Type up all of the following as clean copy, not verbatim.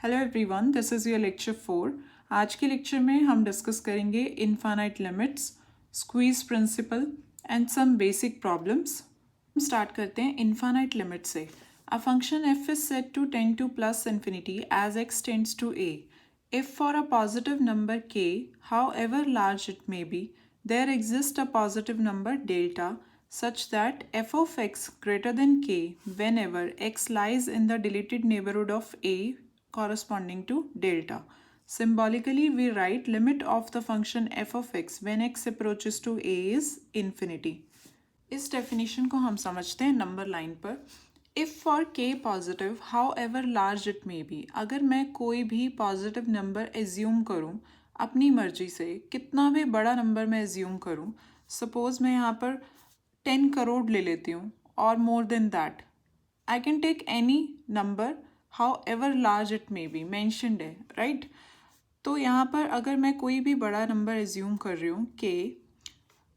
Hello everyone, this is your lecture 4। आज के lecture में हम डिस्कस करेंगे infinite limits, squeeze principle and some basic problems. हम स्टार्ट करते हैं इनफाइनाइट लिमिट से। A function f is said to tend to plus infinity as x tends to a if for a positive number k, however large it may be, there exists a positive number delta such that f of x greater than k whenever x lies in the deleted neighborhood of a corresponding to delta. Symbolically, we write limit of the function f of x when x approaches to a is infinity. इस definition को हम समझते हैं number line पर। If for के positive how ever large it may B, अगर मैं कोई भी पॉजिटिव नंबर एज्यूम करूँ अपनी मर्जी से, कितना भी बड़ा नंबर मैं एज्यूम करूँ, सपोज मैं यहाँ पर 10 करोड़ ले लेती हूँ और more than that, I can take any number however large it may be mentioned है, राइट। तो यहाँ पर अगर मैं कोई भी बड़ा नंबर एज्यूम कर रही हूँ के,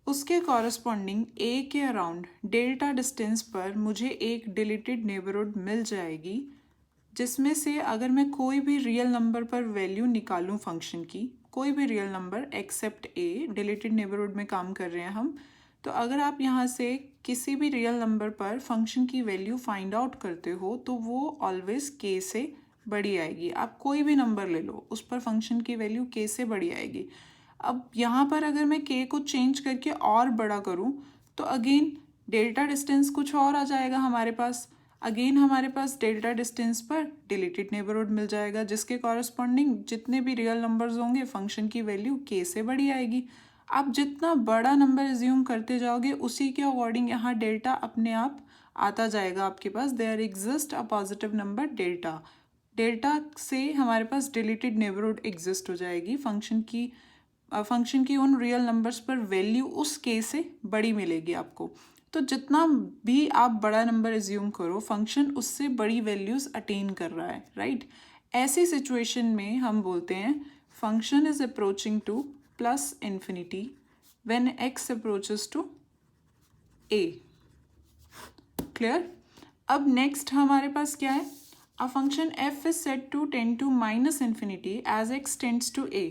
उसके कॉरस्पॉन्डिंग ए के अराउंड डेल्टा डिस्टेंस पर मुझे एक डिलीटेड नेबरहुड मिल जाएगी, जिसमें से अगर मैं कोई भी रियल नंबर पर वैल्यू निकालूं फंक्शन की, कोई भी रियल नंबर एक्सेप्ट ए, डिलीटेड नेबरहुड में काम कर रहे हैं हम, तो अगर आप यहाँ से किसी भी रियल नंबर पर फंक्शन की वैल्यू फाइंड आउट करते हो तो वो ऑलवेज के से बड़ी आएगी। आप कोई भी नंबर ले लो, उस पर फंक्शन की वैल्यू के से बड़ी आएगी। अब यहाँ पर अगर मैं के को चेंज करके और बड़ा करूँ तो अगेन डेल्टा डिस्टेंस कुछ और आ जाएगा हमारे पास। अगेन हमारे पास डेल्टा डिस्टेंस पर डिलीटेड नेबरहुड मिल जाएगा, जिसके कॉरस्पॉन्डिंग जितने भी रियल नंबर्स होंगे फंक्शन की वैल्यू के से बड़ी आएगी। आप जितना बड़ा नंबर एज्यूम करते जाओगे उसी के अकॉर्डिंग यहाँ डेल्टा अपने आप आता जाएगा आपके पास। There exist a positive number delta, delta से हमारे पास डिलीटेड नेबरहुड एग्जिस्ट हो जाएगी, फंक्शन की उन रियल नंबर्स पर वैल्यू उस के से बड़ी मिलेगी आपको। तो जितना भी आप बड़ा नंबर एज्यूम करो फंक्शन उससे बड़ी वैल्यूज अटेन कर रहा है, राइट। ऐसी सिचुएशन में हम बोलते हैं function is approaching to plus infinity when x approaches to a. Clear? अब next हमारे पास क्या है? A function f is said to tend to minus infinity as x tends to a.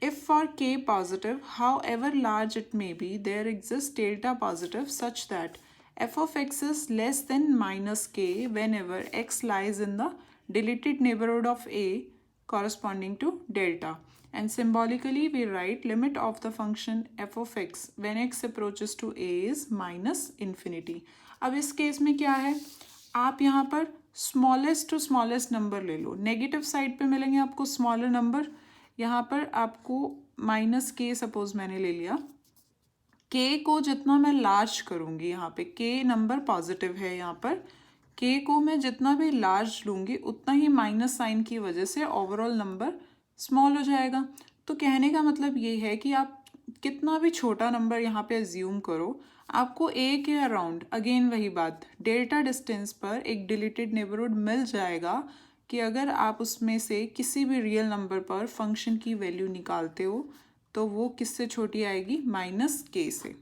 If for k positive, however large it may be, there exists delta positive such that f of x is less than minus k whenever x lies in the deleted neighborhood of a corresponding to delta. And symbolically we write limit of the function f of x when x approaches to a is minus infinity. अब इस case में क्या है, आप यहाँ पर smallest to smallest number ले लो, negative side पे मिलेंगे आपको स्मॉलर नंबर। यहाँ पर आपको माइनस के सपोज मैंने ले लिया, के को जितना मैं लार्ज करूँगी, यहाँ पे के नंबर पॉजिटिव है, यहाँ पर के को मैं जितना भी लार्ज लूँगी उतना ही माइनस साइन की वजह से ओवरऑल नंबर स्मॉल हो जाएगा। तो कहने का मतलब ये है कि आप कितना भी छोटा नंबर यहाँ पे एज्यूम करो, आपको ए के अराउंड अगेन वही बात, डेल्टा डिस्टेंस पर एक डिलीटेड नेबरहुड मिल जाएगा कि अगर आप उसमें से किसी भी रियल नंबर पर फंक्शन की वैल्यू निकालते हो तो वो किससे छोटी आएगी, माइनस के से।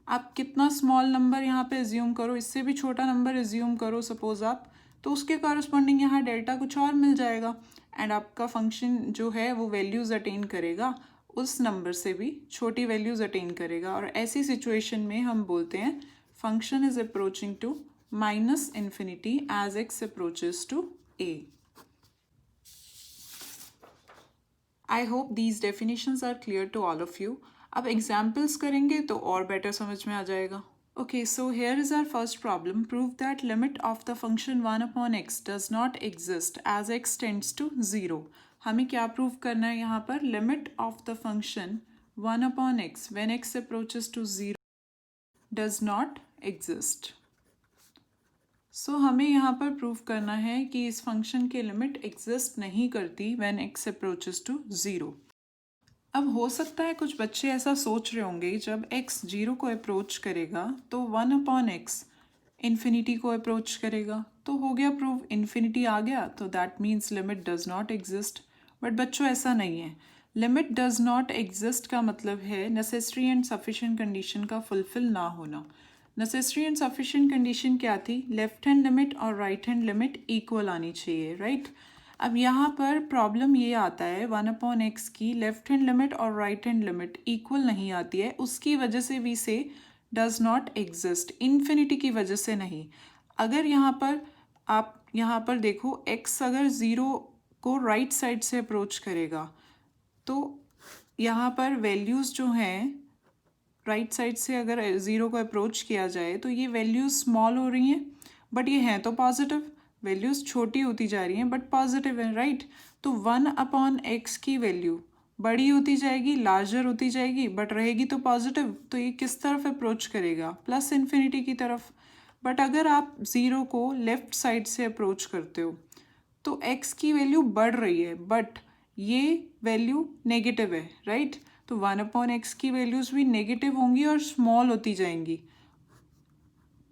आप कितना स्मॉल नंबर यहाँ पे एज्यूम करो, इससे भी छोटा नंबर एज्यूम करो सपोज आप, तो उसके कॉरस्पॉन्डिंग यहाँ डेल्टा कुछ और मिल जाएगा एंड आपका फंक्शन जो है वो वैल्यूज़ अटेन करेगा, उस नंबर से भी छोटी वैल्यूज़ अटेन करेगा। और ऐसी सिचुएशन में हम बोलते हैं function is approaching to minus infinity as x approaches to a. I hope these definitions are clear to all of you. अब एग्जाम्पल्स करेंगे तो और बेटर समझ में आ जाएगा। Okay, so here is our first problem. Prove that limit of the function 1 upon x does not exist as x tends to 0. हमें क्या prove करना है यहाँ पर, limit of the function 1 upon x when x approaches to 0 does not exist. So हमें यहाँ पर prove करना है कि इस फंक्शन की लिमिट एग्जिस्ट नहीं करती when x approaches to 0. अब हो सकता है कुछ बच्चे ऐसा सोच रहे होंगे, जब x 0 को अप्रोच करेगा तो 1 अपॉन एक्स इन्फिनिटी को अप्रोच करेगा, तो हो गया प्रूव, इन्फिनिटी आ गया, तो that means limit does not exist. But बच्चों ऐसा नहीं है, लिमिट डज नॉट एग्जिस्ट का मतलब है नेसेसरी एंड सफिशिएंट कंडीशन का फुलफिल ना होना। नेसेसरी एंड सफिशिएंट कंडीशन क्या थी, लेफ्ट हैंड लिमिट और राइट हैंड लिमिट इक्वल आनी चाहिए, राइट। अब यहाँ पर प्रॉब्लम ये आता है 1/x की लेफ्ट हैंड लिमिट और राइट हैंड लिमिट इक्वल नहीं आती है, उसकी वजह से वी से डज नॉट एग्जिस्ट, इन्फिनिटी की वजह से नहीं। अगर यहाँ पर आप यहाँ पर देखो x अगर ज़ीरो को राइट साइड से अप्रोच करेगा तो यहाँ पर वैल्यूज़ जो हैं राइट साइड से अगर ज़ीरो को अप्रोच किया जाए तो ये वैल्यूज़ स्मॉल हो रही हैं, बट ये हैं तो पॉजिटिव, वैल्यूज़ छोटी होती जा रही हैं बट पॉजिटिव है, राइट। तो 1/x की वैल्यू बड़ी होती जाएगी, लार्जर होती जाएगी, बट रहेगी तो पॉजिटिव, तो ये किस तरफ अप्रोच करेगा, प्लस इन्फिनिटी की तरफ। बट अगर आप ज़ीरो को लेफ़्ट साइड से अप्रोच करते हो तो x की वैल्यू बढ़ रही है बट ये वैल्यू नेगेटिव है, राइट। तो 1/x की वैल्यूज़ भी नेगेटिव होंगी और स्मॉल होती जाएंगी।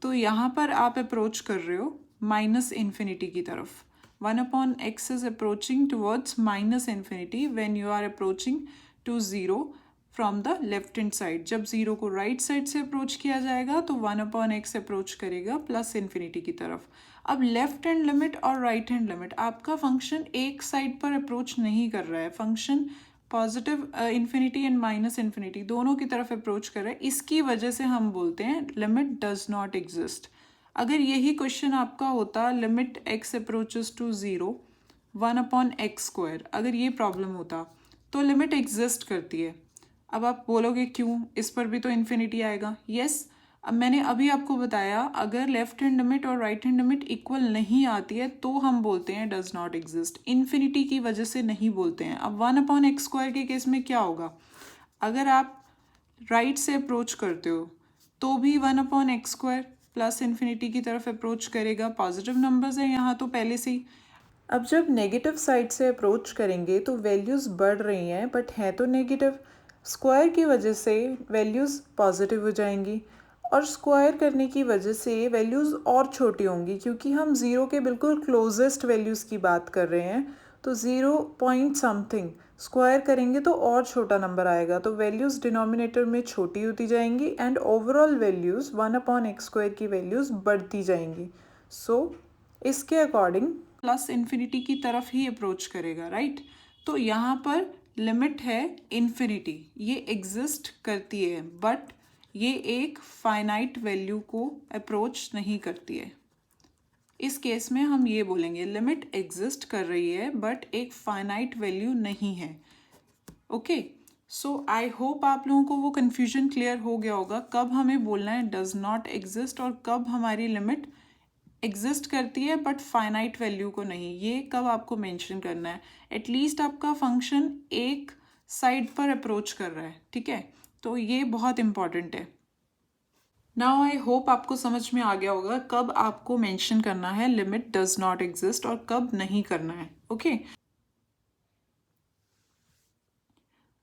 तो यहाँ पर आप अप्रोच कर रहे हो माइनस इन्फिनिटी की तरफ। 1/x is approaching towards minus infinity when you are approaching to zero from the left hand side. जब ज़ीरो को राइट साइड से अप्रोच किया जाएगा तो 1/x अप्रोच करेगा प्लस इन्फिनिटी की तरफ। अब लेफ्ट हैंड लिमिट और राइट हैंड लिमिट, आपका फंक्शन एक साइड पर अप्रोच नहीं कर रहा है, function positive infinity and minus infinity दोनों की तरफ अप्रोच कर रहा है, इसकी वजह से हम बोलते हैं लिमिट डज नॉट एग्जिस्ट। अगर यही क्वेश्चन आपका होता limit x approaches to zero 1/x², अगर ये प्रॉब्लम होता तो लिमिट एग्जिस्ट करती है। अब आप बोलोगे क्यों, इस पर भी तो इन्फिनिटी आएगा। यस, अब मैंने अभी आपको बताया अगर लेफ्ट हैंड लिमिट और राइट हैंड लिमिट इक्वल नहीं आती है तो हम बोलते हैं डज नॉट एग्जिस्ट, इन्फिनिटी की वजह से नहीं बोलते हैं। अब 1/x² के केस में क्या होगा, अगर आप राइट से अप्रोच करते हो तो भी 1/x² प्लस इन्फिनिटी की तरफ अप्रोच करेगा, पॉजिटिव नंबर्स है यहाँ तो पहले से ही। अब जब नेगेटिव साइड से अप्रोच करेंगे तो वैल्यूज़ बढ़ रही हैं बट है तो नेगेटिव, स्क्वायर की वजह से वैल्यूज़ पॉजिटिव हो जाएंगी और स्क्वायर करने की वजह से वैल्यूज़ और छोटी होंगी, क्योंकि हम ज़ीरो के बिल्कुल क्लोजेस्ट वैल्यूज़ की बात कर रहे हैं। तो 0 पॉइंट समथिंग स्क्वायर करेंगे तो और छोटा नंबर आएगा, तो वैल्यूज़ डिनोमिनेटर में छोटी होती जाएंगी एंड ओवरऑल वैल्यूज़ 1/x² की वैल्यूज़ बढ़ती जाएंगी। सो इसके अकॉर्डिंग प्लस इन्फिनिटी की तरफ ही अप्रोच करेगा, राइट। तो यहाँ पर लिमिट है इन्फिनिटी, ये एग्जिस्ट करती है बट ये एक फाइनाइट वैल्यू को अप्रोच नहीं करती है। इस केस में हम ये बोलेंगे लिमिट एग्जिस्ट कर रही है बट एक फाइनाइट वैल्यू नहीं है। ओके, सो आई होप आप लोगों को वो कन्फ्यूजन क्लियर हो गया होगा, कब हमें बोलना है डज नॉट एग्जिस्ट और कब हमारी लिमिट एग्जिस्ट करती है बट फाइनाइट वैल्यू को नहीं, ये कब आपको मेंशन करना है। एटलीस्ट आपका फंक्शन एक साइड पर अप्रोच कर रहा है, ठीक है, तो ये बहुत इंपॉर्टेंट है। नाउ आई होप आपको समझ में आ गया होगा कब आपको मेंशन करना है लिमिट डज नॉट एग्जिस्ट और कब नहीं करना है। ओके,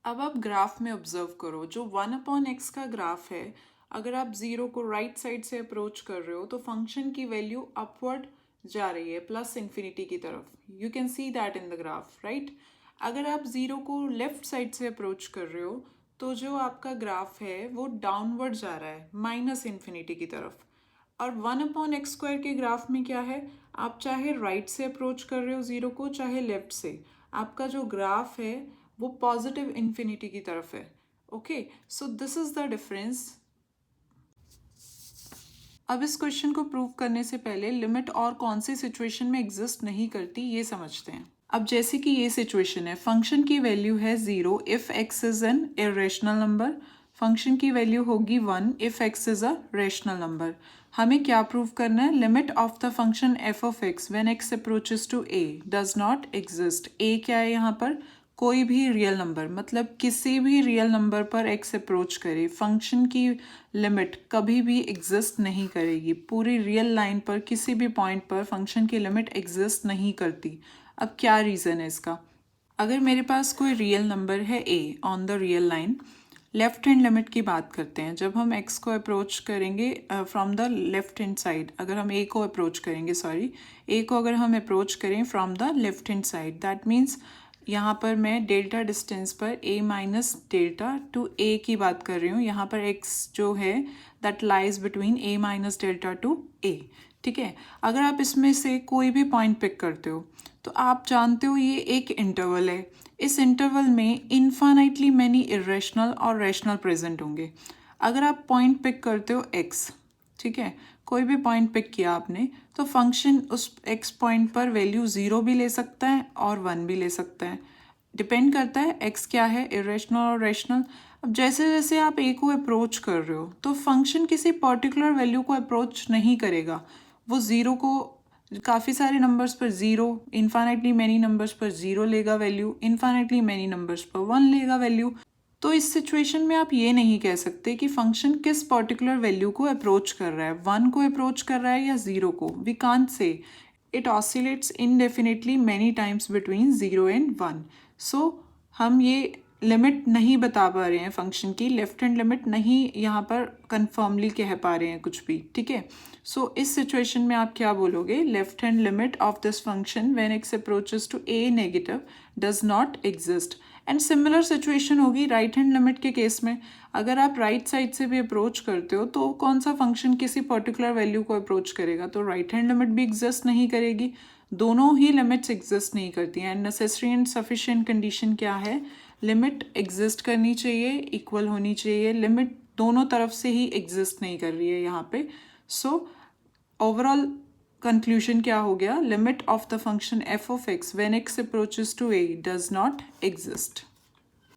अब आप ग्राफ में ऑब्जर्व करो, जो 1/x का ग्राफ है, अगर आप ज़ीरो को राइट साइड से अप्रोच कर रहे हो तो फंक्शन की वैल्यू अपवर्ड जा रही है प्लस इन्फिनिटी की तरफ, you can see that in the graph, right. अगर आप ज़ीरो को लेफ्ट साइड से अप्रोच कर रहे हो तो जो आपका ग्राफ है वो डाउनवर्ड जा रहा है माइनस इन्फिनिटी की तरफ। और 1/x² के ग्राफ में क्या है, आप चाहे राइट से अप्रोच कर रहे हो ज़ीरो को चाहे लेफ्ट से, आपका जो ग्राफ है वो पॉजिटिव इन्फिनिटी की तरफ है। Okay, so this is the difference. अब इस क्वेश्चन को प्रूव करने से पहले लिमिट और कौन सी सिचुएशन में एग्जिस्ट नहीं करती ये समझते हैं। अब जैसे कि ये सिचुएशन है, फंक्शन की वैल्यू है 0 if x is an irrational number, function की वैल्यू होगी 1 if x is a rational number. हमें क्या प्रूव करना है, limit of the function f of x when x approaches to a does not exist. a क्या है यहाँ पर, कोई भी रियल नंबर, मतलब किसी भी रियल नंबर पर x अप्रोच करे फंक्शन की लिमिट कभी भी एग्जिस्ट नहीं करेगी। पूरी रियल लाइन पर किसी भी पॉइंट पर फंक्शन की लिमिट एग्जिस्ट नहीं करती। अब क्या रीज़न है इसका, अगर मेरे पास कोई रियल नंबर है a on the real line, left hand limit की बात करते हैं, जब हम x को अप्रोच करेंगे from the left hand side, अगर हम a को अप्रोच करेंगे a को अगर हम अप्रोच करें from the left hand side, that means यहाँ पर मैं डेल्टा डिस्टेंस पर a minus delta to a की बात कर रही हूँ। यहाँ पर x जो है that lies between a minus delta to a, ठीक है। अगर आप इसमें से कोई भी पॉइंट पिक करते हो तो आप जानते हो ये एक इंटरवल है, इस इंटरवल में इन्फाइनाइटली मैनी इरेशनल और रैशनल प्रेजेंट होंगे। अगर आप पॉइंट पिक करते हो एक्स, ठीक है, कोई भी पॉइंट पिक किया आपने, तो फंक्शन उस एक्स पॉइंट पर वैल्यू 0 भी ले सकता है और 1 भी ले सकता है, डिपेंड करता है एक्स क्या है, इरेशनल और रैशनल। अब जैसे जैसे आप ए को अप्रोच कर रहे हो तो फंक्शन किसी पर्टिकुलर वैल्यू को अप्रोच नहीं करेगा, वो ज़ीरो को काफ़ी सारे नंबर्स पर ज़ीरो, इन्फाइनाइटली मैनी नंबर्स पर ज़ीरो लेगा वैल्यू, इन्फाइनाइटली मैनी नंबर्स पर 1 लेगा वैल्यू। तो इस सिचुएशन में आप ये नहीं कह सकते कि फंक्शन किस पर्टिकुलर वैल्यू को अप्रोच कर रहा है, 1 को अप्रोच कर रहा है या 0 को। We can't say, it oscillates indefinitely many times between 0 and 1। So हम ये लिमिट नहीं बता पा रहे हैं फंक्शन की, लेफ्ट हैंड लिमिट नहीं यहाँ पर कंफर्मली कह पा रहे हैं कुछ भी, ठीक है। सो इस सिचुएशन में आप क्या बोलोगे, left hand limit of this function when x approaches to a negative does not exist. And similar situation होगी राइट हैंड लिमिट के केस में। अगर आप राइट साइड से भी अप्रोच करते हो तो कौन सा फंक्शन किसी पर्टिकुलर वैल्यू को अप्रोच करेगा, तो राइट हैंड लिमिट भी एग्जिस्ट नहीं करेगी, दोनों ही लिमिट्स एग्जिस्ट नहीं करती हैं। And necessary and sufficient condition क्या है, लिमिट एग्जिस्ट करनी चाहिए, इक्वल होनी चाहिए, लिमिट दोनों तरफ से ही एग्जिस्ट नहीं कर रही है यहाँ पे। सो ओवरऑल कंक्लूजन क्या हो गया, limit of the function f of x when x approaches to a does not exist.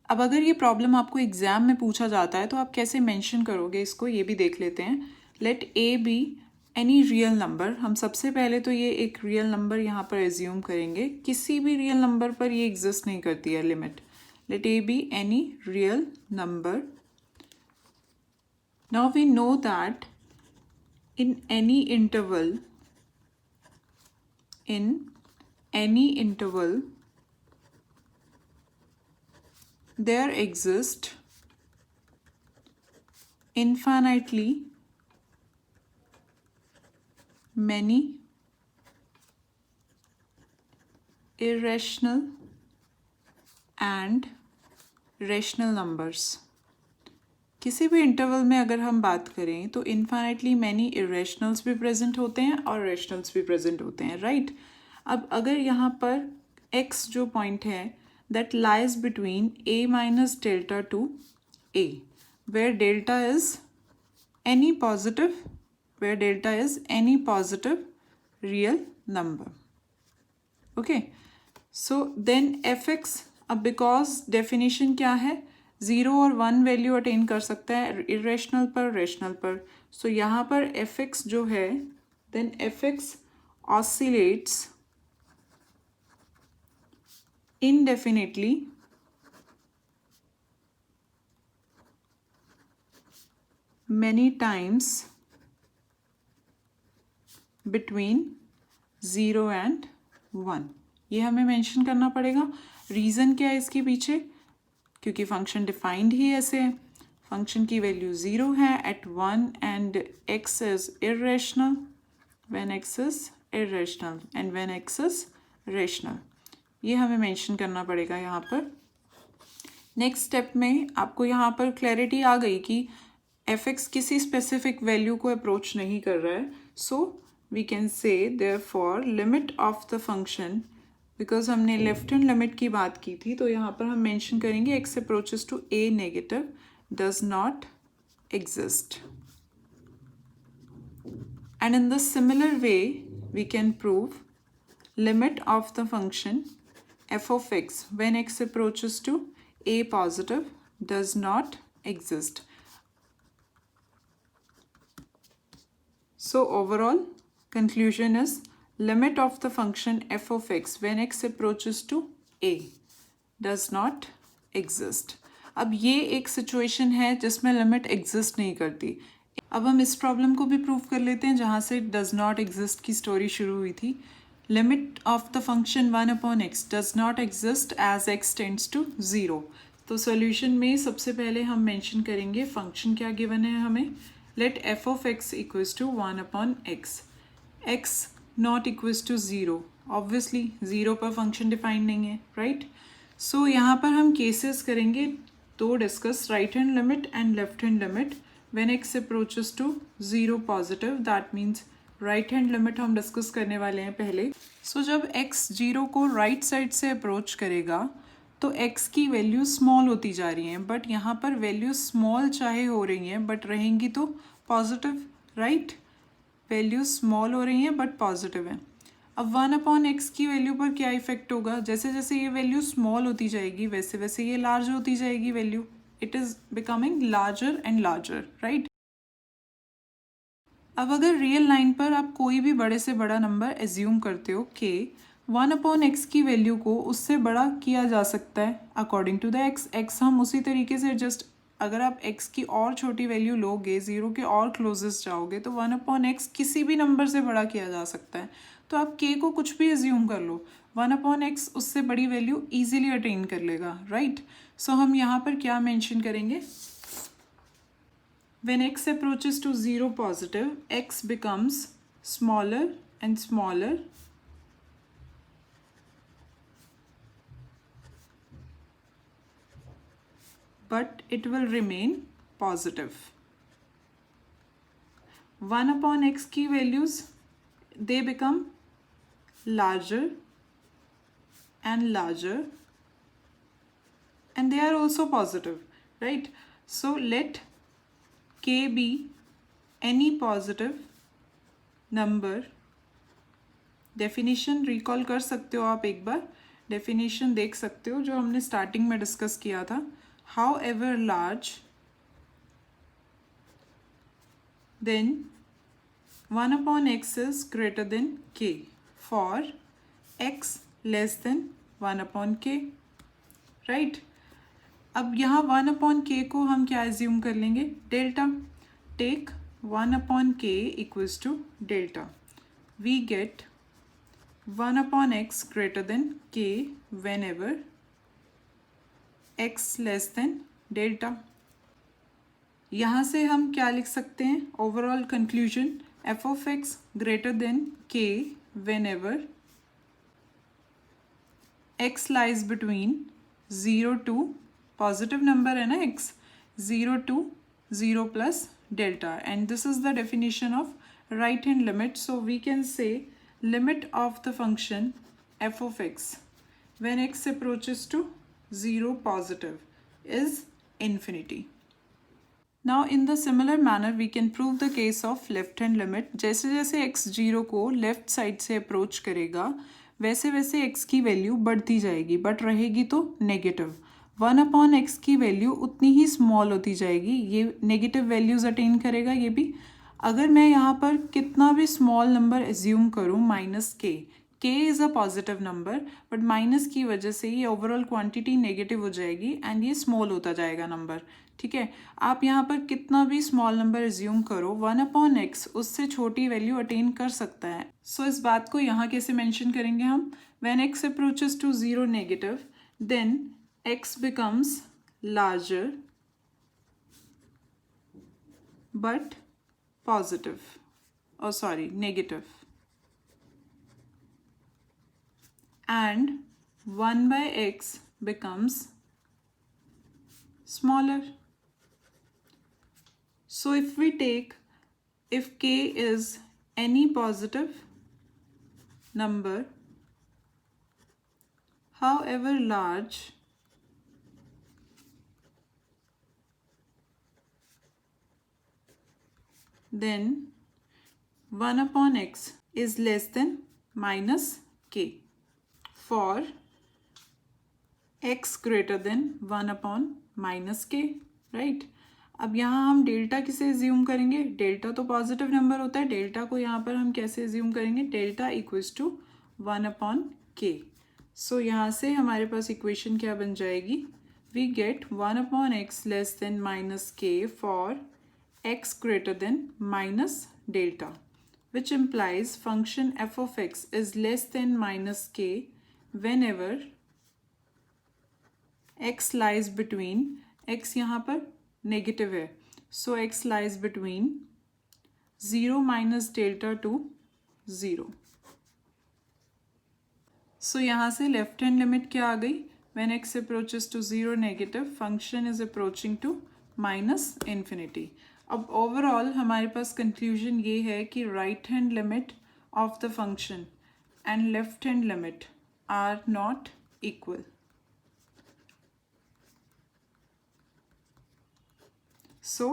अब अगर ये प्रॉब्लम आपको एग्जाम में पूछा जाता है तो आप कैसे मेंशन करोगे इसको, ये भी देख लेते हैं। Let a be any real number, हम सबसे पहले तो ये एक रियल नंबर यहाँ पर एज्यूम करेंगे, किसी भी रियल नंबर पर ये एग्जिस्ट नहीं करती है limit. Let a be any real number. Now we know that in any interval there exist infinitely many irrational and rational numbers। किसी भी इंटरवल में अगर हम बात करें तो इन्फाइनाइटली मैनी इरेशनल्स भी प्रेजेंट होते हैं और रैशनल्स भी प्रेजेंट होते हैं, राइट। अब अगर यहाँ पर x जो पॉइंट है that lies between a minus delta to a, where delta is any positive real number, okay. So then fx, अब बिकॉज डेफिनेशन क्या है, 0 और 1 वैल्यू अटेन कर सकता है इरेशनल पर, रैशनल पर। सो यहाँ पर fx जो है, then fx oscillates indefinitely many times between 0 and 1। ये हमें मेंशन करना पड़ेगा। रीज़न क्या है इसके पीछे, क्योंकि फंक्शन डिफाइंड ही ऐसे है, फंक्शन की वैल्यू 0 है at 1 and x is irrational when x is irrational and when x is rational. ये हमें मेंशन करना पड़ेगा यहाँ पर। नेक्स्ट स्टेप में आपको यहाँ पर क्लैरिटी आ गई कि fx किसी स्पेसिफिक वैल्यू को अप्रोच नहीं कर रहा है। So we can say therefore limit of the function, because हमने लेफ्ट हैंड लिमिट की बात की थी तो यहाँ पर हम मेंशन करेंगे x approaches to a negative does not exist. And in the similar way we can prove limit of the function f of x when x approaches to a positive does not exist. So overall conclusion is limit of the function f of x when x approaches to a does not exist. अब ये एक situation है जिसमें limit exist नहीं करती। अब हम इस प्रॉब्लम को भी प्रूव कर लेते हैं जहाँ से डज नॉट एग्जिस्ट की स्टोरी शुरू हुई थी। Limit of the function 1/x does not exist as x tends to 0। तो सॉल्यूशन में सबसे पहले हम मेंशन करेंगे फंक्शन क्या गिवन है हमें। Let f of x equals to 1/x, x not equals to 0, obviously 0 पर फंक्शन डिफाइंड नहीं है, राइट। सो यहाँ पर हम केसेस करेंगे दो discuss, right hand limit and left hand limit. When x approaches to 0 positive that means right hand limit हम discuss करने वाले हैं पहले। सो जब x 0 को राइट साइड से अप्रोच करेगा तो x की वैल्यू स्मॉल होती जा रही हैं, बट यहाँ पर वैल्यू स्मॉल चाहे हो रही हैं बट रहेंगी तो पॉजिटिव, राइट। वैल्यू स्मॉल हो रही हैं बट पॉजिटिव है। अब 1/x की वैल्यू पर क्या इफेक्ट होगा, जैसे जैसे ये वैल्यू स्मॉल होती जाएगी वैसे वैसे ये लार्ज होती जाएगी value, it is becoming larger and larger, right. अब अगर रियल लाइन पर आप कोई भी बड़े से बड़ा नंबर एज्यूम करते हो कि 1/x की वैल्यू को उससे बड़ा किया जा सकता है अकॉर्डिंग टू द x हम उसी तरीके से जस्ट अगर आप x की और छोटी वैल्यू लोगे, 0 के और क्लोजेस्ट जाओगे तो 1/x किसी भी नंबर से बड़ा किया जा सकता है। तो आप k को कुछ भी एज्यूम कर लो, 1/x उससे बड़ी वैल्यू ईजिली अटेन कर लेगा, राइट। सो हम यहाँ पर क्या मेंशन करेंगे, when x approaches to 0 positive, x becomes smaller and smaller but it will remain positive. 1/x की values they become larger and larger and they are also positive, right. So let k be any positive number. Definition recall कर सकते हो आप, एक बार definition देख सकते हो जो हमने स्टार्टिंग में डिस्कस किया था। However large then 1/x is greater than k for x less than 1/k, right. अब यहाँ 1/k को हम क्या एज्यूम कर लेंगे, delta. Take 1/k equals to delta, we get 1/x greater than k whenever x less than delta। यहाँ से हम क्या लिख सकते हैं, overall conclusion, f(x) greater than k whenever x lies between 0 to positive number है ना x, 0 to 0 plus delta, and this is the definition of right hand limit. So we can say limit of the function f of x when x approaches to 0 positive is infinity. Now in the similar manner we can prove the case of left hand limit. जैसे जैसे x 0 को left side से approach करेगा वैसे वैसे x की value बढ़ती जाएगी बट रहेगी तो नेगेटिव। 1/x की वैल्यू उतनी ही स्मॉल होती जाएगी, ये नेगेटिव वैल्यूज अटेन करेगा ये भी। अगर मैं यहाँ पर कितना भी स्मॉल नंबर एज्यूम करूँ -k, k is a positive number but minus की वजह से ये ओवरऑल क्वांटिटी नेगेटिव हो जाएगी एंड ये स्मॉल होता जाएगा नंबर, ठीक है। आप यहाँ पर कितना भी स्मॉल नंबर एज्यूम करो 1/x उससे छोटी वैल्यू अटेन कर सकता है। सो इस बात को यहाँ कैसे मेंशन करेंगे हम, when x approaches to 0 negative then x becomes larger but positive, oh sorry, negative, and 1/x becomes smaller. So if k is any positive number however large, then 1/x is less than -k for x greater than 1/-k, right. अब यहाँ हम delta किसे assume करेंगे, delta तो positive number होता है, delta को यहाँ पर हम कैसे एज्यूम करेंगे, डेल्टा इक्वल्स टू 1/k। सो यहाँ से हमारे पास इक्वेशन क्या बन जाएगी, we get 1/x less than -k for x greater than -delta, which implies function f of x is less than -k whenever x lies between, x यहाँ पर negative है, so x lies between 0 minus delta to 0. So यहाँ से left hand limit क्या आ गई, when x approaches to 0 negative function is approaching to -infinity. अब overall हमारे पास कंक्लूजन ये है कि right hand limit of the function and left hand limit are not equal. So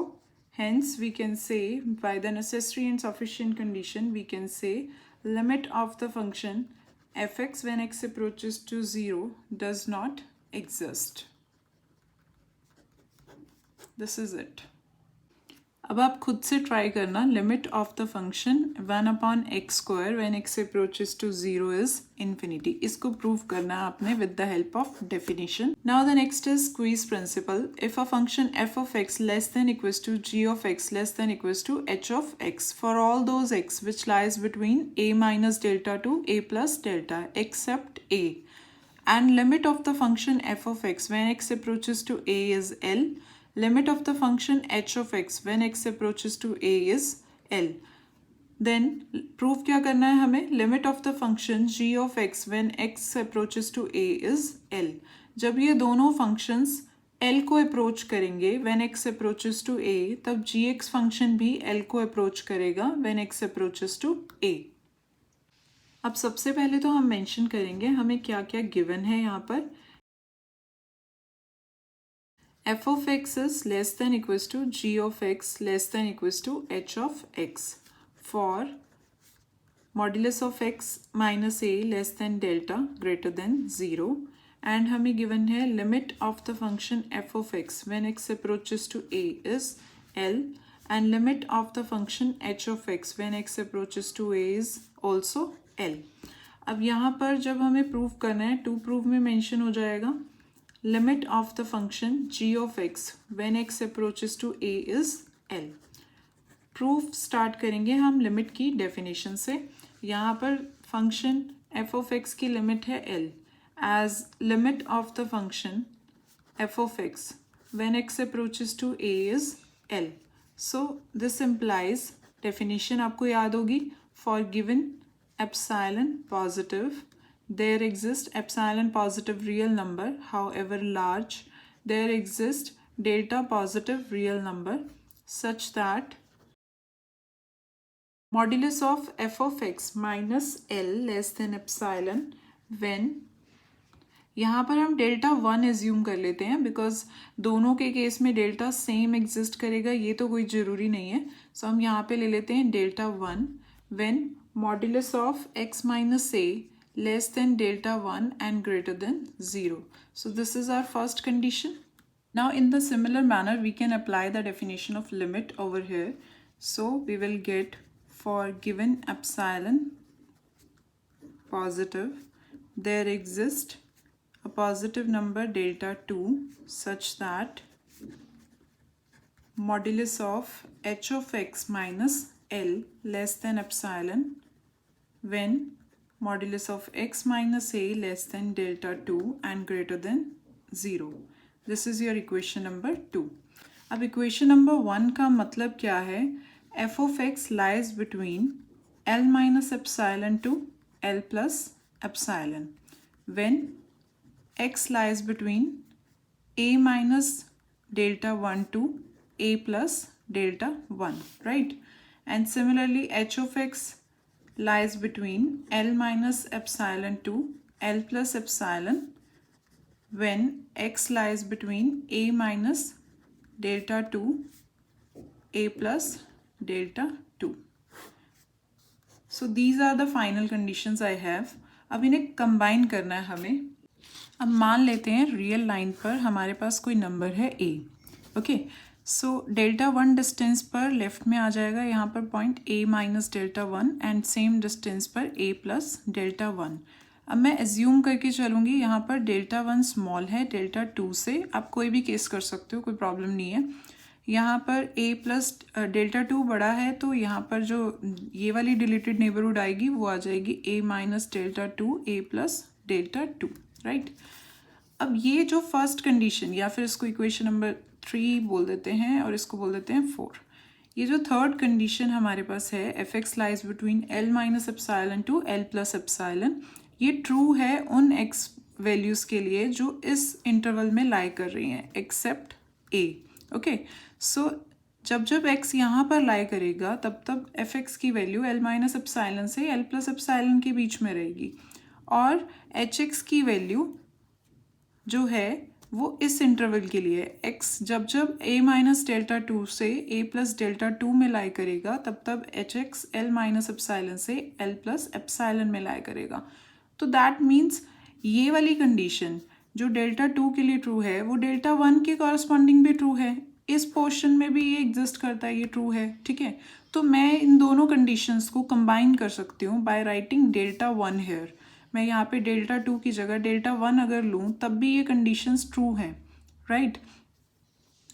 hence we can say by the necessary and sufficient condition we can say limit of the function fx when x approaches to 0 does not exist. This is it. अब आप खुद से try करना limit of the function 1/x² when x approaches to 0 is infinity. इसको prove करना है आपने with the help of definition. Now the next is squeeze principle. If a function f of x less than equals to g of x less than equals to h of x for all those x which lies between a minus delta to a plus delta except a, and limit of the function f of x when x approaches to a is L, limit of the function h of x when x approaches to a is L. Then proof क्या करना है हमें? limit of the function g of x when x approaches to a is L. जब ये दोनों functions L को approach करेंगे when x approaches to a, तब gx function भी L को approach करेगा when x approaches to a. अब सबसे पहले तो हम mention करेंगे हमें क्या क्या given है यहाँ पर. f of x is less than equals to g of x less than equals to h of x for modulus of x minus a less than delta greater than 0, and हमें given है limit of the function f of x when x approaches to a is L, and limit of the function h of x when x approaches to a is also L. अब यहाँ पर जब हमें prove करना है to prove में mention हो जाएगा limit of the function g of x when x approaches to a is L. Proof start करेंगे हम लिमिट की डेफिनेशन से. यहाँ पर फंक्शन f of x की लिमिट है L as limit of the function f of x when x approaches to a is L. So this implies definition आपको याद होगी for given epsilon positive there exists epsilon positive real number however large there exists delta positive real number such that modulus of f of x minus L less than epsilon when यहाँ पर हम delta 1 assume कर लेते हैं because दोनों के case में delta same exist करेगा ये तो कोई ज़रूरी नहीं है. सो हम यहाँ पे ले लेते हैं delta 1 when modulus of x minus a less than delta 1 and greater than 0. So this is our first condition. Now in the similar manner we can apply the definition of limit over here. So we will get for given epsilon positive there exists a positive number delta 2 such that modulus of h of x minus L less than epsilon when modulus of x minus a less than delta 2 and greater than 0. This is your equation number 2. अब equation number 1 का मतलब क्या है? f of x lies between L minus epsilon to L plus epsilon when x lies between a minus delta 1 to a plus delta 1, right? And similarly h of x lies between L minus epsilon to L plus epsilon when x lies between a minus delta 2 a plus delta 2. So these are the final conditions I have. अब इन्हें combine करना है हमें. अब मान लेते हैं real line पर हमारे पास कोई नंबर है a. Okay so delta 1 distance पर लेफ्ट में आ जाएगा यहाँ पर point a minus delta 1 and same distance पर a प्लस डेल्टा 1. अब मैं एज्यूम करके चलूँगी यहाँ पर डेल्टा 1 स्मॉल है डेल्टा 2 से. आप कोई भी केस कर सकते हो, कोई प्रॉब्लम नहीं है. यहाँ पर a प्लस डेल्टा 2 बड़ा है तो यहाँ पर जो ये वाली डिलीटेड नेबरहुड आएगी वो आ जाएगी a minus delta 2 a plus delta 2, right. अब ये जो फर्स्ट कंडीशन या फिर इसको इक्वेशन नंबर 3 बोल देते हैं और इसको बोल देते हैं 4. ये जो थर्ड कंडीशन हमारे पास है f x lies between L minus epsilon to L plus epsilon, ये ट्रू है उन एक्स वैल्यूज़ के लिए जो इस इंटरवल में लाई कर रही हैं एक्सेप्ट ए. ओके सो जब जब x यहाँ पर लाई करेगा तब तब एफ एक्स की वैल्यू l माइनस एप्साइलन से l प्लस एप्साइलन के बीच में रहेगी, और एच एक्स की वैल्यू जो है वो इस इंटरवल के लिए x जब जब a माइनस डेल्टा टू से a प्लस डेल्टा टू में लाई करेगा तब तब H x l minus epsilon से l प्लस एप्साइलन में लाई करेगा। तो दैट मीन्स ये वाली कंडीशन जो डेल्टा टू के लिए ट्रू है वो डेल्टा वन के कॉरस्पॉन्डिंग भी ट्रू है, इस पोर्शन में भी ये एग्जिस्ट करता है, ये ट्रू है। ठीक है, तो मैं इन दोनों कंडीशंस को कंबाइन कर सकती हूँ by writing delta one here. मैं यहाँ पे डेल्टा टू की जगह डेल्टा वन अगर लूँ तब भी ये कंडीशंस ट्रू हैं, राइट।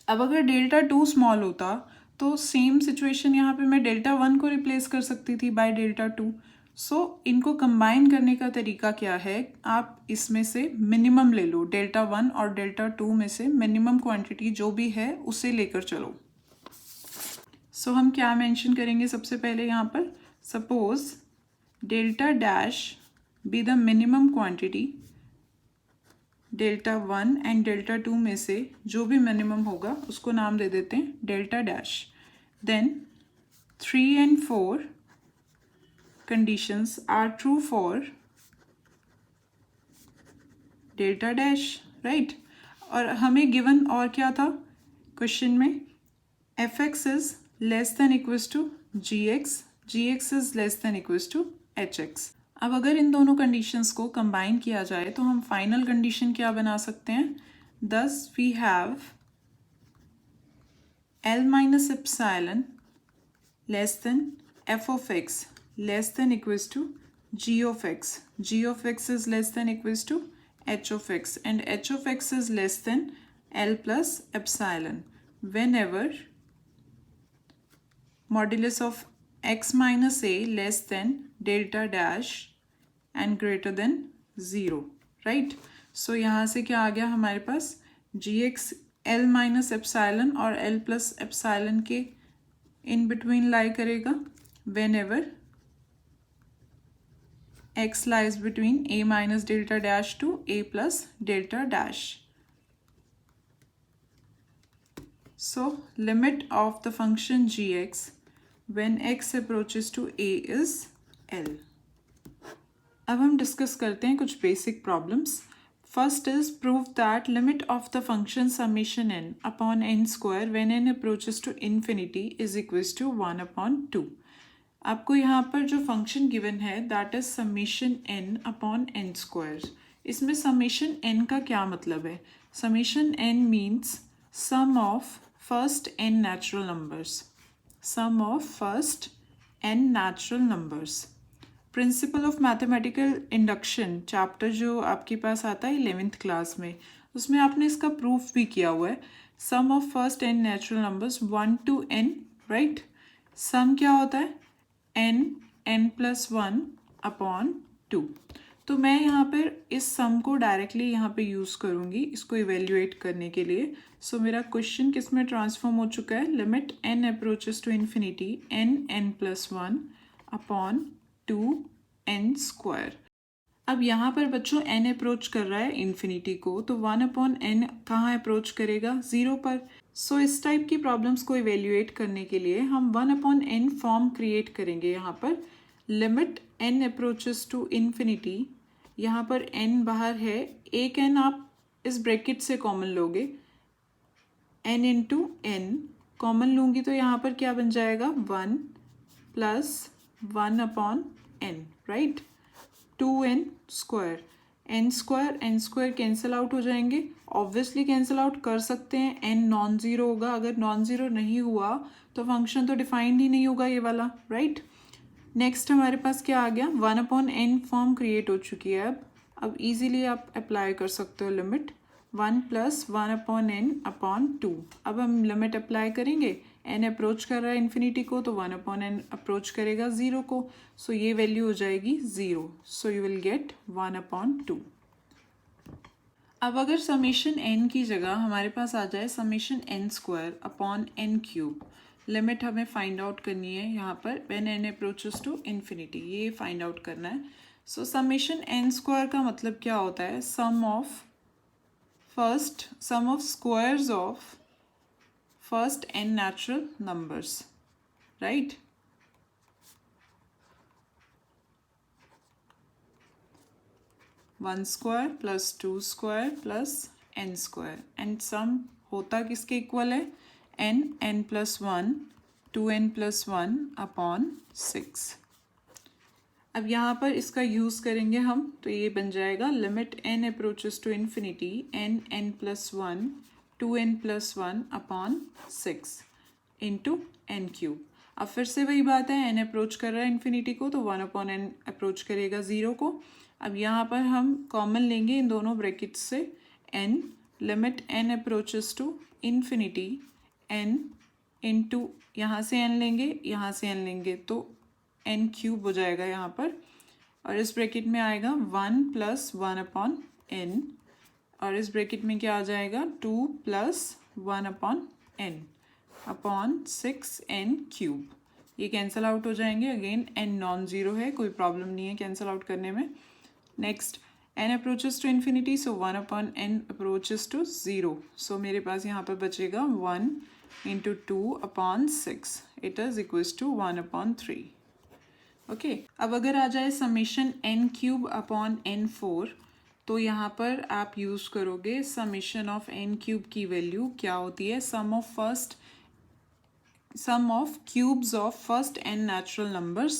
अब अगर डेल्टा टू स्मॉल होता तो सेम सिचुएशन यहाँ पे मैं डेल्टा वन को रिप्लेस कर सकती थी बाय डेल्टा टू। सो इनको कंबाइन करने का तरीका क्या है, आप इसमें से मिनिमम ले लो, डेल्टा वन और डेल्टा टू में से मिनिमम क्वांटिटी जो भी है उसे लेकर चलो। सो हम क्या मेंशन करेंगे सबसे पहले यहाँ पर, suppose delta dash be the minimum quantity, delta one and delta two में से जो भी मिनिमम होगा उसको नाम दे देते हैं delta dash. Then 3 and 4 conditions are true for delta dash, right. और हमें गिवन और क्या था क्वेश्चन में, f x is less than equals to g x is less than equals to h x. अब अगर इन दोनों कंडीशंस को कंबाइन किया जाए तो हम फाइनल कंडीशन क्या बना सकते हैं, thus we have L minus epsilon less than f of x less than equals to g of x is less than equals to h of x and h of x is less than l plus epsilon whenever modulus of x minus a less than delta dash and greater than 0, right। so यहाँ से क्या आ गया हमारे पास, gx l minus epsilon और l plus epsilon के in between लाई करेगा whenever x lies between a minus delta dash to a plus delta dash. So limit of the function gx when x approaches to a is L. अब हम discuss करते हैं कुछ basic problems. First is prove that limit of the function summation n upon n square when n approaches to infinity is equals to 1/2। आपको यहाँ पर जो function given है that is summation n upon n square. इसमें summation n का क्या मतलब है, summation n means sum of first n natural numbers, sum of first n natural numbers. Principle of mathematical induction chapter जो आपके पास आता है 11th क्लास में, उसमें आपने इसका प्रूफ भी किया हुआ है। Sum of first n natural numbers 1 to n, right. Sum क्या होता है, n plus 1/2। तो मैं यहाँ पर इस सम को डायरेक्टली यहाँ पे यूज़ करूँगी इसको इवेल्युएट करने के लिए। सो मेरा क्वेश्चन किस में ट्रांसफॉर्म हो चुका है, limit n approaches to infinity n plus 1/2 n square. अब यहाँ पर बच्चों n अप्रोच कर रहा है इन्फिनिटी को, तो 1/n कहाँ अप्रोच करेगा, 0 पर। सो इस टाइप की प्रॉब्लम्स को इवेल्युएट करने के लिए हम 1/n फॉर्म क्रिएट करेंगे। यहाँ पर limit n approaches to infinity, यहाँ पर n बाहर है, एक n आप इस ब्रैकेट से कॉमन लोगे, n इंटू n कॉमन लूँगी तो यहाँ पर क्या बन जाएगा 1 plus 1/n, right. 2n square, n square cancel out हो जाएंगे, ऑब्वियसली कैंसिल आउट कर सकते हैं, n नॉन ज़ीरो होगा, अगर नॉन ज़ीरो नहीं हुआ तो फंक्शन तो डिफाइंड ही नहीं होगा ये वाला, राइट। नेक्स्ट हमारे पास क्या आ गया, 1/n फॉर्म क्रिएट हो चुकी है। अब इजीली आप अप्लाई कर सकते हो लिमिट 1 plus 1/n/2। अब हम लिमिट अप्लाई करेंगे, n अप्रोच कर रहा है इन्फिनिटी को तो 1/n अप्रोच करेगा 0 को, सो ये वैल्यू हो जाएगी 0। So you will get 1/2। अब अगर समेशन n की जगह हमारे पास आ जाए summation n square upon n cube, limit हमें फाइंड आउट करनी है यहाँ पर when n approaches to infinity, ये फाइंड आउट करना है। सो समेशन n स्क्वायर का मतलब क्या होता है, sum of squares of first n natural numbers, right? One square plus two square plus n square and sum होता किसके इक्वल है? N plus one, 2n plus one upon 6। अब यहाँ पर इसका यूज़ करेंगे हम, तो ये बन जाएगा limit n approaches to infinity n plus one 2n plus one upon 6 into n cube. अब फिर से वही बात है, n अप्रोच कर रहा है इन्फिनिटी को तो 1 अपॉन n अप्रोच करेगा ज़ीरो को। अब यहाँ पर हम कॉमन लेंगे इन दोनों ब्रैकेट्स से n, limit n approaches to infinity n into यहाँ से n लेंगे, यहाँ से n लेंगे तो n क्यूब हो जाएगा यहाँ पर, और इस ब्रैकेट में आएगा 1 प्लस वन अपॉन n, और इस ब्रैकेट में क्या आ जाएगा 2 plus one upon n upon 6n cube. ये कैंसिल आउट हो जाएंगे, अगेन n नॉन ज़ीरो है, कोई प्रॉब्लम नहीं है कैंसिल आउट करने में। Next n approaches to infinity, so 1 upon n approaches to zero, so मेरे पास यहाँ पर बचेगा 1 into 2 upon 6, it is equals to 1 upon 3। Okay, अब अगर आ जाए summation n cube upon n4, तो यहाँ पर आप यूज़ करोगे समेशन ऑफ n क्यूब की वैल्यू क्या होती है? sum of cubes of first n natural numbers,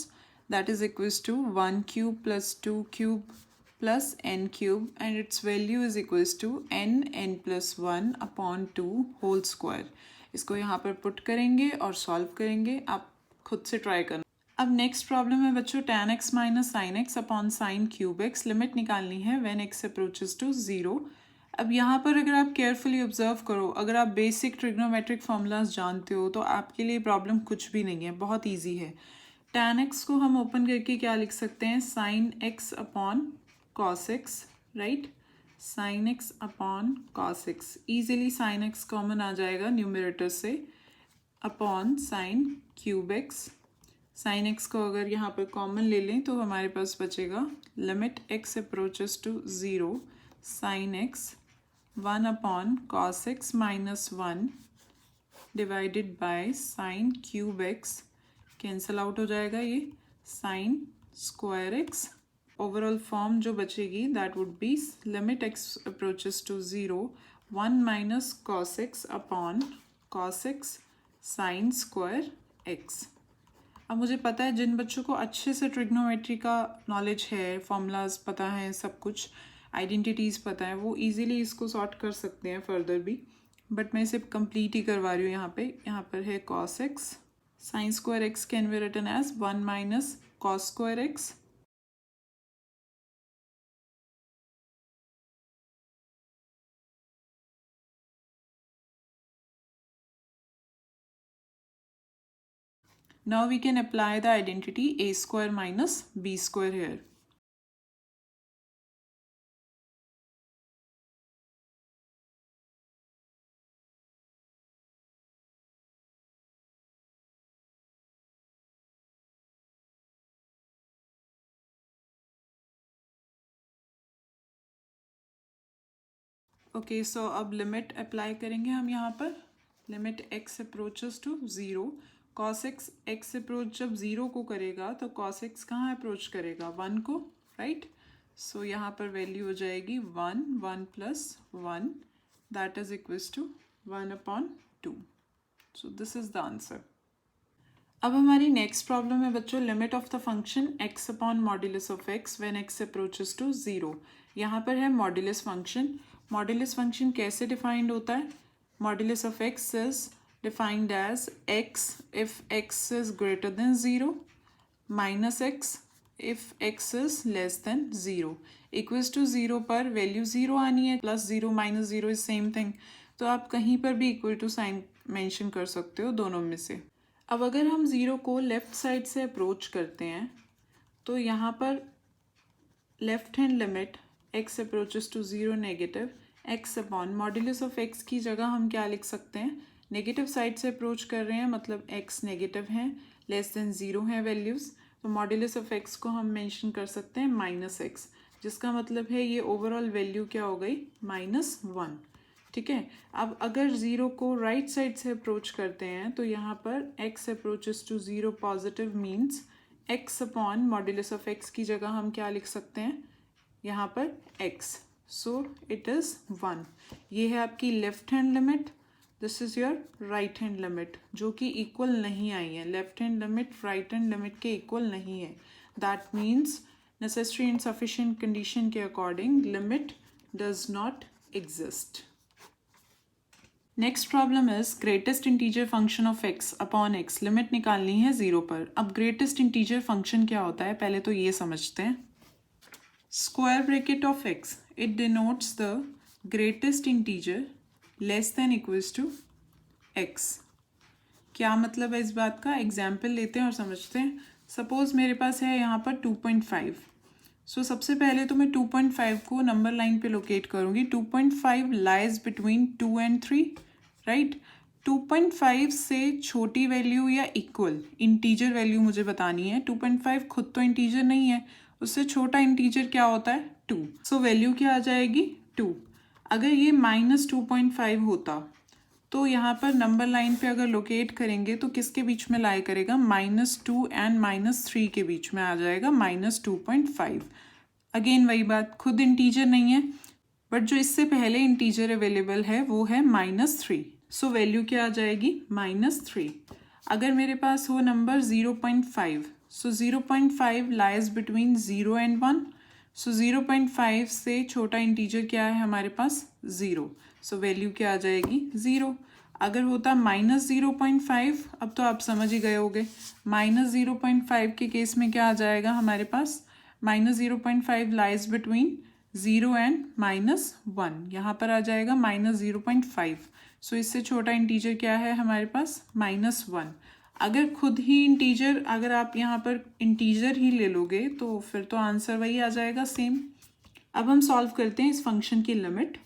that is equals to 1 cube plus 2 cube plus n cube, and its value is equals to n plus 1 upon 2 whole square। इसको यहाँ पर put करेंगे और solve करेंगे, आप खुद से try करना। अब नेक्स्ट प्रॉब्लम है बच्चों, tan x minus sine x upon sine cube x, limit निकालनी है when x approaches to zero. अब यहाँ पर अगर आप केयरफुली ऑब्जर्व करो, अगर आप बेसिक ट्रिग्नोमेट्रिक फार्मूलाज जानते हो तो आपके लिए प्रॉब्लम कुछ भी नहीं है, बहुत इजी है। tan x को हम ओपन करके क्या लिख सकते हैं? Sine x upon cos x, right? Sine x upon cos x, easily sine x common आ जाएगा न्यूमरेटर से, अपॉन साइन क्यूब x। साइन x को अगर यहाँ पर कॉमन ले लें तो हमारे पास बचेगा limit x approaches to zero sine x 1 upon cos x minus 1 divided by sine cube x, cancel out हो जाएगा ये sine square x। Overall form जो बचेगी that would be limit x approaches to zero 1 minus cos x upon cos x sine square x। अब मुझे पता है जिन बच्चों को अच्छे से ट्रिग्नोमेट्री का नॉलेज है, फॉर्मूलाज पता है, सब कुछ आइडेंटिटीज़ पता है, वो इजीली इसको सॉर्ट कर सकते हैं फर्दर भी, बट मैं इसे कंप्लीट ही करवा रही हूँ। यहाँ पर है cos x, sine square x can be written as 1 minus cos square x। Now we can apply the identity a square minus b square here. Okay, so अब लिमिट अप्लाई करेंगे हम यहाँ पर, limit x approaches to zero, cos x approach जब zero को करेगा तो cos x कहाँ अप्रोच करेगा? 1 को, राइट? सो यहाँ पर वैल्यू हो जाएगी 1 plus 1, that is equals to 1 upon 2। So this is the answer. अब हमारी नेक्स्ट प्रॉब्लम है बच्चों, limit of the function x upon modulus of x when x approaches to zero. यहाँ पर है मॉड्यूलस फंक्शन। मॉड्यूलस फंक्शन कैसे defined होता है? Modulus of x is defined as x if x is greater than zero, minus x if x is less than zero. Equals to zero पर value zero आनी है, plus zero minus zero is same thing, तो आप कहीं पर भी equal to sign mention कर सकते हो दोनों में से। अब अगर हम ज़ीरो को लेफ़्ट साइड से अप्रोच करते हैं तो यहाँ पर left hand limit x approaches to zero negative x upon modulus of x की जगह हम क्या लिख सकते हैं? नेगेटिव साइड से अप्रोच कर रहे हैं मतलब x नेगेटिव है, लेस देन ज़ीरो है वैल्यूज़, तो मॉड्यूलस ऑफ x को हम मेंशन कर सकते हैं माइनस x, जिसका मतलब है ये ओवरऑल वैल्यू क्या हो गई? -1। ठीक है। अब अगर ज़ीरो को राइट साइड से अप्रोच करते हैं तो यहाँ पर x approaches to zero positive means x upon modulus of x की जगह हम क्या लिख सकते हैं यहाँ पर x, सो इट इज़ 1। ये है आपकी left hand limit, this is your right hand limit, जो कि इक्वल नहीं आई है। Left hand limit right hand limit के इक्वल नहीं है। That means necessary and sufficient condition के according limit does not exist. Next problem is greatest integer function of x upon x, limit निकालनी है 0 पर। अब ग्रेटेस्ट इंटीजर फंक्शन क्या होता है पहले तो ये समझते हैं। Square bracket of x, it denotes the greatest integer less than equals to x। क्या मतलब है इस बात का, एग्जाम्पल लेते हैं और समझते हैं। सपोज मेरे पास है यहाँ पर 2.5, सो सबसे पहले तो मैं 2.5 को नंबर लाइन पे लोकेट करूँगी। 2.5 लाइज बिटवीन 2 and 3, राइट। 2.5 से छोटी वैल्यू या इक्वल इंटीजर वैल्यू मुझे बतानी है। 2.5 खुद तो इंटीजर नहीं है, उससे छोटा इंटीजर क्या होता है 2, सो वैल्यू क्या आ जाएगी 2। अगर ये -2.5 होता तो यहाँ पर नंबर लाइन पे अगर लोकेट करेंगे तो किसके बीच में लाई करेगा, -2 एंड -3 के बीच में आ जाएगा -2.5। अगेन वही बात, खुद इंटीजर नहीं है बट जो इससे पहले इंटीजर अवेलेबल है वो है -3, सो वैल्यू क्या आ जाएगी -3। अगर मेरे पास हो number 0.5, so 0.5 lies between 0 and 1, सो 0.5 से छोटा इंटीजर क्या है हमारे पास 0, सो वैल्यू क्या आ जाएगी 0। अगर होता -0.5, अब तो आप समझ ही गए होंगे, -0.5 के केस में क्या आ जाएगा हमारे पास, -0.5 लाइज बिटवीन 0 and -1, यहाँ पर आ जाएगा -0.5, सो इससे छोटा इंटीजर क्या है हमारे पास -1। अगर खुद ही इंटीजर, अगर आप यहाँ पर इंटीजर ही ले लोगे तो फिर तो आंसर वही आ जाएगा सेम। अब हम सॉल्व करते हैं इस फंक्शन की लिमिट।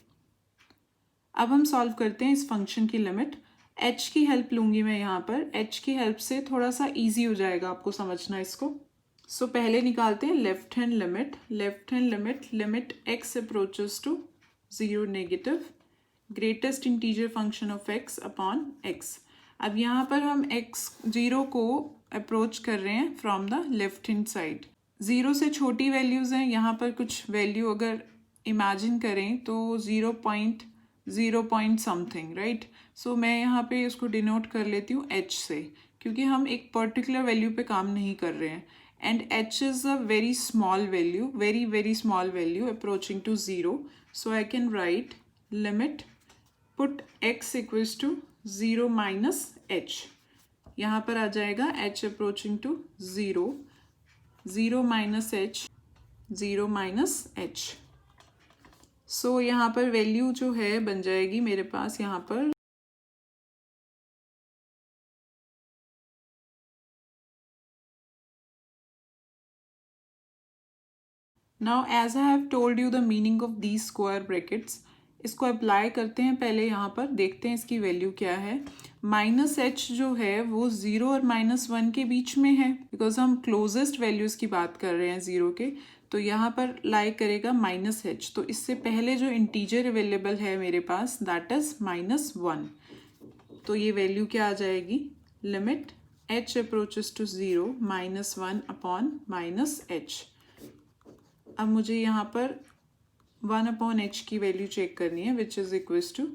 इस फंक्शन की लिमिट h की हेल्प लूँगी मैं यहाँ पर। h की हेल्प से थोड़ा सा इजी हो जाएगा आपको समझना इसको। सो पहले निकालते हैं left hand limit. Limit x approaches to 0 negative greatest integer function of x upon x। अब यहाँ पर हम x 0 को अप्रोच कर रहे हैं from the left hand side. 0 से छोटी वैल्यूज़ हैं, यहाँ पर कुछ वैल्यू अगर इमेजिन करें तो 0 पॉइंट समथिंग, राइट। सो मैं यहाँ पे उसको डिनोट कर लेती हूँ h से, क्योंकि हम एक पर्टिकुलर वैल्यू पे काम नहीं कर रहे हैं। And h is a very small value, very small value approaching to 0, so I can write limit put x equals to 0 minus h। यहाँ पर आ जाएगा h approaching to 0 minus h। So यहाँ पर वैल्यू जो है बन जाएगी मेरे पास यहाँ पर now as I have told you the meaning of the square brackets. इसको अप्लाई करते हैं पहले, यहाँ पर देखते हैं इसकी वैल्यू क्या है। -h जो है वो 0 और -1 के बीच में है, बिकॉज हम क्लोजेस्ट वैल्यूज़ की बात कर रहे हैं 0 के, तो यहाँ पर लाई करेगा -h। तो इससे पहले जो इंटीजर अवेलेबल है मेरे पास दैट इज़ -1, तो ये वैल्यू क्या आ जाएगी, limit h approaches to 0 -1 upon -h। अब मुझे यहाँ पर 1 अपॉन h की वैल्यू चेक करनी है which is equals to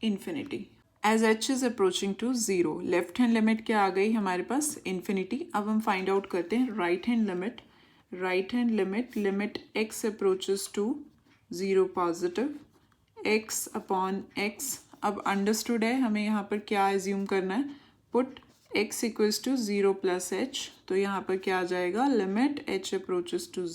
infinity. As h is approaching to 0, left hand limit क्या आ गई हमारे पास इन्फिनिटी। अब हम फाइंड आउट करते हैं right hand limit. Limit x approaches to 0 positive x upon x। अब अंडरस्टूड है, हमें यहाँ पर क्या एज्यूम करना है, put x equals to 0 plus h। तो यहाँ पर क्या आ जाएगा, limit h approaches to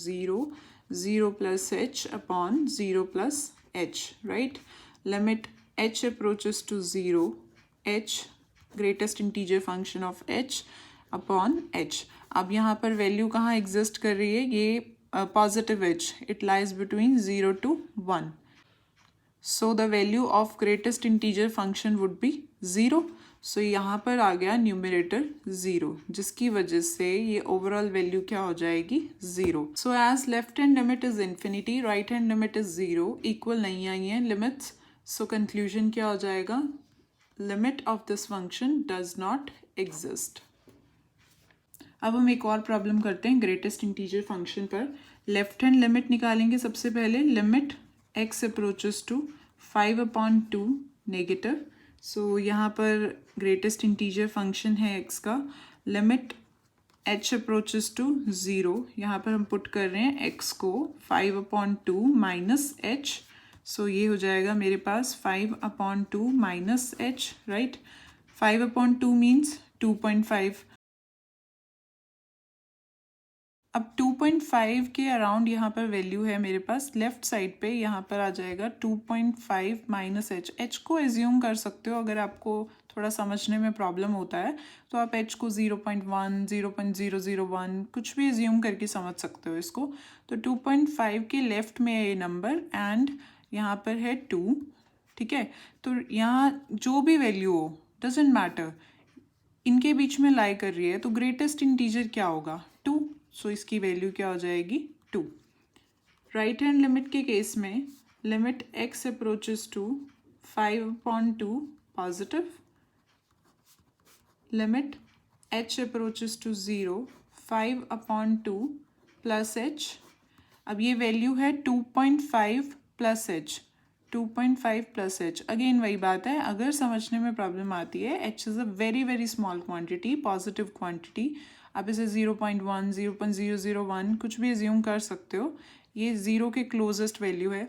0 plus h upon 0 plus h, right. Limit h approaches to 0, h greatest integer function of h upon h। अब यहाँ पर वैल्यू कहाँ एग्जिस्ट कर रही है, ये positive h, it lies between 0 to 1, so the value of greatest integer function would be 0। So यहाँ पर आ गया न्यूमरेटर 0, जिसकी वजह से ये ओवरऑल वैल्यू क्या हो जाएगी 0। So as left hand limit is infinity, right hand limit is 0, equal नहीं आई हैं लिमिट्स, सो कंक्लूजन क्या हो जाएगा, limit of this function does not exist. अब हम एक और प्रॉब्लम करते हैं ग्रेटेस्ट इंटीजर फंक्शन पर। लेफ्ट हैंड लिमिट निकालेंगे सबसे पहले, limit x approaches to 5/2 negative. So यहाँ पर ग्रेटेस्ट इंटीजर फंक्शन है x का, लिमिट h अप्रोचेस टू 0, यहाँ पर हम पुट कर रहे हैं x को 5/2 माइनस h। सो ये हो जाएगा मेरे पास 5/2 माइनस h, राइट। 5/2 मीन्स 2.5। अब 2.5 के अराउंड यहाँ पर वैल्यू है मेरे पास, लेफ्ट साइड पे यहाँ पर आ जाएगा 2.5 माइनस एच। एच को एज्यूम कर सकते हो, अगर आपको थोड़ा समझने में प्रॉब्लम होता है तो आप एच को 0.1, 0.001 कुछ भी एज्यूम करके समझ सकते हो इसको। तो 2.5 के लेफ्ट में है ये नंबर एंड यहाँ पर है 2, ठीक है। तो यहाँ जो भी वैल्यू हो, डजेंट मैटर, इनके बीच में लाई कर रही है, तो ग्रेटेस्ट इंटीजर क्या होगा, 2। सो इसकी वैल्यू क्या हो जाएगी, 2। राइट हैंड लिमिट के केस में limit x approaches to 5/2 positive, limit h approaches to 0 5/2 plus h। अब ये वैल्यू है 2.5 plus h, 2.5 plus h। Again वही बात है, अगर समझने में प्रॉब्लम आती है, h is a very very small quantity, positive quantity, आप इसे 0.1, 0.001 कुछ भी एज्यूम कर सकते हो। ये 0 के क्लोजेस्ट वैल्यू है।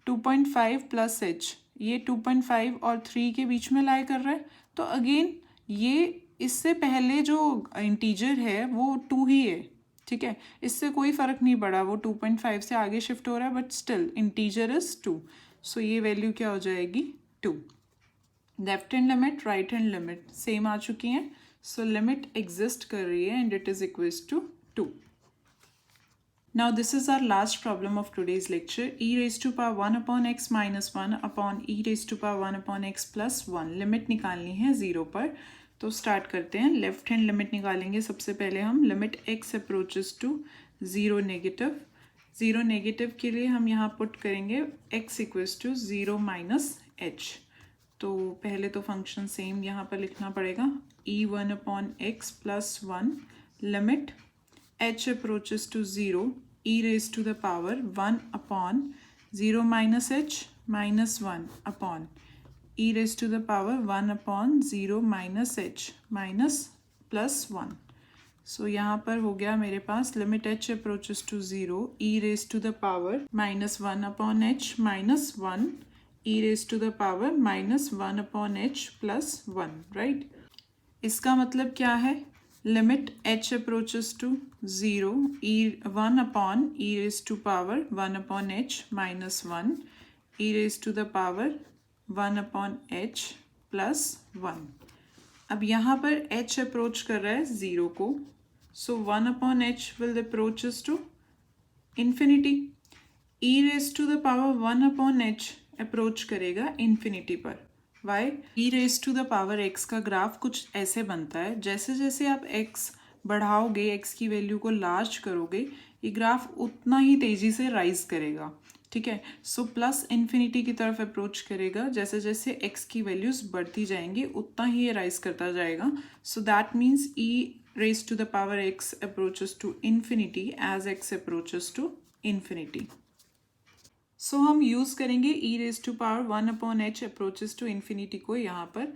2.5 प्लस h, ये 2.5 और 3 के बीच में लाई कर रहा है, तो अगेन ये इससे पहले जो इंटीजर है वो 2 ही है, ठीक है। इससे कोई फ़र्क नहीं पड़ा, वो 2.5 से आगे शिफ्ट हो रहा है, but still integer is 2। So ये वैल्यू क्या हो जाएगी, 2। Left hand limit, right hand limit same आ चुकी हैं। सो लिमिट एग्जिस्ट कर रही है and it is equals to 2। Now this is our last problem of today's lecture. E raised to power 1 upon x minus 1 upon e raised to power 1 upon x plus 1 limit निकालनी है 0 पर। तो start करते हैं। Left hand limit निकालेंगे सबसे पहले हम, limit x approaches to 0 negative. 0 negative के लिए हम यहाँ पुट करेंगे x equals to 0 minus h। तो पहले तो फंक्शन सेम यहाँ पर लिखना पड़ेगा, e1 upon x plus 1 limit h approaches to 0 e raise to the power 1 upon 0 minus h minus 1 upon e raise to the power 1 upon 0 minus h minus plus 1। सो यहाँ पर हो गया मेरे पास limit h approaches to 0 e raise to the power minus 1 upon h minus 1 e raise to the power minus 1 upon h plus 1, right. इसका मतलब क्या है, limit h approaches to 0 1 upon e raise to power 1 upon h minus 1 e raise to the power 1 upon h plus 1। अब यहाँ पर h approach कर रहा है 0 को, so 1 upon h will approaches to infinity. e raise to the power 1 upon h approach करेगा infinity पर। Why, e raise to the power x का ग्राफ कुछ ऐसे बनता है, जैसे जैसे आप x बढ़ाओगे, x की वैल्यू को लार्ज करोगे, ये ग्राफ उतना ही तेज़ी से राइज करेगा, ठीक है। सो प्लस इन्फिनिटी की तरफ अप्रोच करेगा, जैसे जैसे x की वैल्यूज़ बढ़ती जाएंगी उतना ही ये राइज करता जाएगा। So that means e raise to the power x approaches to infinity as x approaches to infinity. So हम यूज़ करेंगे e raise to power 1 upon h approaches to infinity को यहाँ पर।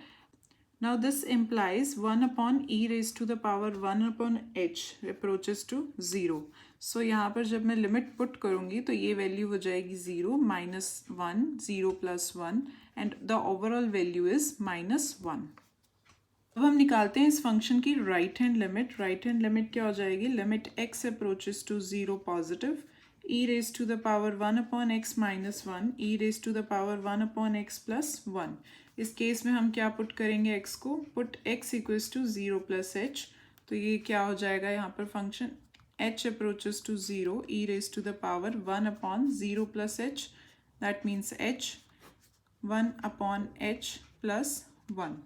Now this implies 1 upon e raise to the power 1 upon h approaches to 0। So यहाँ पर जब मैं limit put करूँगी तो ये वैल्यू हो जाएगी 0 minus 1 0 plus 1 and the overall value is minus 1। अब हम निकालते हैं इस फंक्शन की right hand limit. Right hand limit क्या हो जाएगी, limit x approaches to 0 positive e raise to the power 1 upon x minus 1 e raise to the power 1 upon x plus 1। इस केस में हम क्या पुट करेंगे, x को, put x equals to 0 plus h। तो ये क्या हो जाएगा यहाँ पर function h approaches to 0 e raise to the power 1 upon 0 plus h, that means h 1 upon h plus 1।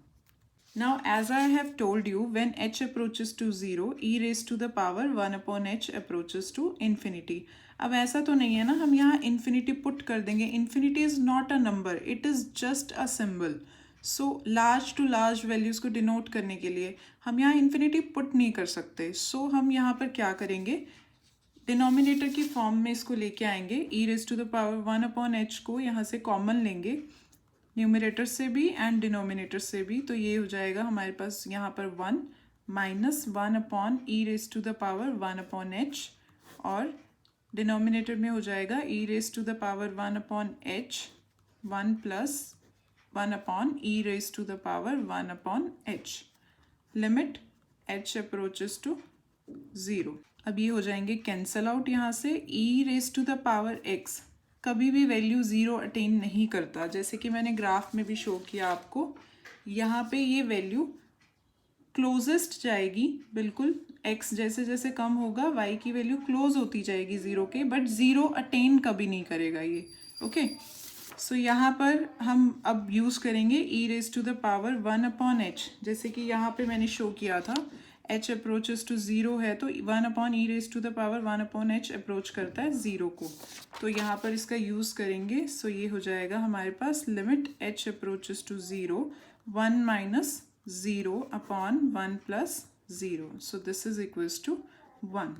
Now as I have told you, when h approaches to 0 e raised to the power 1 upon h approaches to infinity। अब ऐसा तो नहीं है ना, हम यहाँ infinity put कर देंगे. Infinity is not a number, it is just a symbol. So large to large values को डिनोट करने के लिए हम यहाँ इन्फिनिटी पुट नहीं कर सकते. सो हम यहाँ पर क्या करेंगे, डिनोमिनेटर की फॉर्म में इसको लेके आएंगे. E raise to the power 1/h को यहाँ से कॉमन लेंगे, न्यूमरेटर से भी एंड डिनोमिनेटर से भी. तो ये हो जाएगा हमारे पास यहाँ पर 1 minus 1/e raise to the power 1/h, और डिनोमिनेटर में हो जाएगा e raise to the power 1/h 1 plus 1/e raise to the power 1/h. Limit h approaches to 0. अब ये हो जाएंगे कैंसल आउट यहाँ से. e raise to the power x कभी भी वैल्यू 0 अटेन नहीं करता, जैसे कि मैंने ग्राफ में भी शो किया आपको. यहाँ पे ये वैल्यू क्लोजेस्ट जाएगी बिल्कुल. x जैसे जैसे कम होगा y की वैल्यू क्लोज होती जाएगी 0 के, बट 0 अटेन कभी नहीं करेगा ये. ओके, सो यहाँ पर हम अब यूज़ करेंगे e raise to the power 1/h. जैसे कि यहाँ पे मैंने शो किया था h अप्रोचेस टू 0 है, तो 1/e raise to the power 1/h approach करता है 0 को. तो यहाँ पर इसका यूज़ करेंगे. सो ये हो जाएगा हमारे पास limit h approaches to 0 1 minus 0/1 plus 0. So this is equals to 1.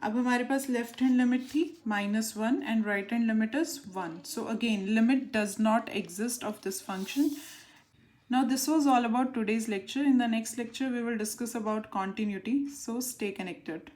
अब हमारे पास लेफ्ट हैंड लिमिट थी -1 and right hand limit is 1. So again limit does not exist of this function. Now this was all about today's lecture. In the next lecture we will discuss about continuity. So stay connected.